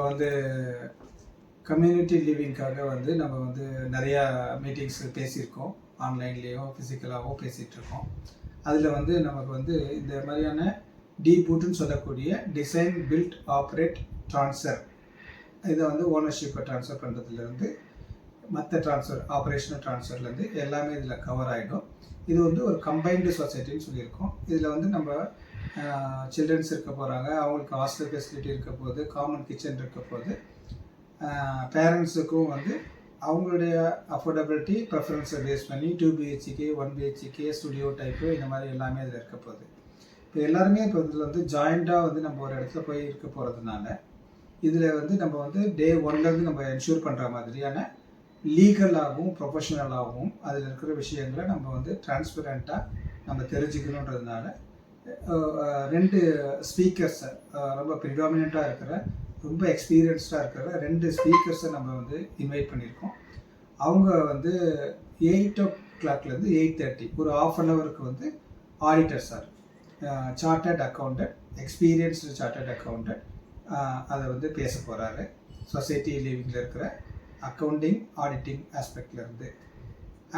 வந்து கம்யூனிட்டி லிவிங்காக வந்து நம்ம வந்து நிறையா மீட்டிங்ஸ் பேசியிருக்கோம். ஆன்லைன்லேயோ ஃபிசிக்கலாகவோ பேசிகிட்ருக்கோம். அதில் வந்து நமக்கு வந்து இந்த மாதிரியான டீபூட்டுன்னு சொல்லக்கூடிய டிசைன், பில்ட், ஆப்ரேட், ட்ரான்ஸ்ஃபர், இதை வந்து ஓனர்ஷிப்பை ட்ரான்ஸ்ஃபர் பண்ணுறதுலேருந்து மற்ற ட்ரான்ஸ்ஃபர், ஆப்ரேஷனல் ட்ரான்ஸ்ஃபர்லேருந்து எல்லாமே இதில் கவர் ஆகிடும். இது வந்து ஒரு கம்பைன்டு சொசைட்டின்னு சொல்லியிருக்கோம். இதில் வந்து நம்ம சில்ட்ரன்ஸ் இருக்க போகிறாங்க, அவங்களுக்கு ஹாஸ்டல் ஃபெசிலிட்டி இருக்க போது, காமன் கிச்சன் இருக்க போது, பேரண்ட்ஸுக்கும் வந்து அவங்களுடைய அஃபோர்டபிலிட்டி ப்ரெஃபரன்ஸை பேஸ் பண்ணி 2 BHK 1 BHK ஸ்டுடியோ டைப்பு இந்த மாதிரி எல்லாமே இதில் இருக்க போகுது. இப்போ எல்லாருமே இப்போ இதில் வந்து ஜாயிண்ட்டாக வந்து நம்ம ஒரு இடத்துல போய் இருக்க போகிறதுனால இதில் வந்து நம்ம வந்து டே 1லேருந்து நம்ம என்ஷூர் பண்ணுற மாதிரியான லீகலாகவும் ப்ரொஃபஷனலாகவும் அதில் இருக்கிற விஷயங்களை நம்ம வந்து டிரான்ஸ்பரண்ட்டாக நம்ம தெரிஞ்சுக்கணுன்றதுனால 2 ஸ்பீக்கர்ஸை ரொம்ப ப்ரிடாமினண்ட்டாக இருக்கிற ரொம்ப எக்ஸ்பீரியன்ஸ்டாக இருக்கிற 2 ஸ்பீக்கர்ஸை நம்ம வந்து இன்வைட் பண்ணியிருக்கோம். அவங்க வந்து 8 o'clockலேருந்து 8:30 ஒரு ½ an hourக்கு வந்து auditor sir, chartered accountant, experienced chartered accountant அதை வந்து பேச போகிறாரு. சொசைட்டி லிவிங்கில் இருக்கிற அக்கௌண்டிங், ஆடிட்டிங் ஆஸ்பெக்ட்லேருந்து.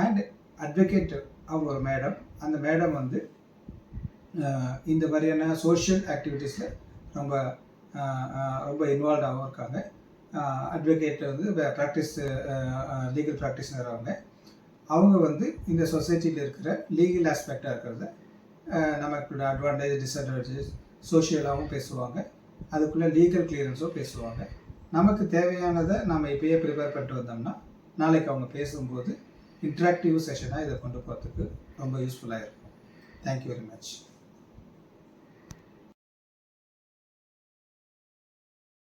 அண்ட் அட்வொகேட் அவங்க ஒரு மேடம், அந்த மேடம் வந்து இந்த மாதிரியான சோஷியல் ஆக்டிவிட்டீஸில் ரொம்ப ரொம்ப இன்வால்வ்டாகவும் இருக்காங்க. அட்வொகேட் வந்து ப்ராக்டிஸ், லீகல் ப்ராக்டிஸ்னர் அவங்க வந்து இந்த சொசைட்டியில் இருக்கிற லீகல் ஆஸ்பெக்டாக இருக்கிறத நமக்கு அட்வான்டேஜ், டிஸ்அட்வான்டேஜ், சோஷியலாகவும் பேசுவாங்க, அதுக்குள்ளே லீகல் கிளியரன்ஸும் பேசுவாங்க. நமக்கு தேவையானதை நம்ம இப்போயே ப்ரிப்பேர் பண்ணிட்டு வந்தோம்னா நாளைக்கு அவங்க பேசும்போது இன்ட்ராக்டிவ் செஷனாக இதை கொண்டு போகிறதுக்கு ரொம்ப யூஸ்ஃபுல்லாக இருக்கும். Thank you very much.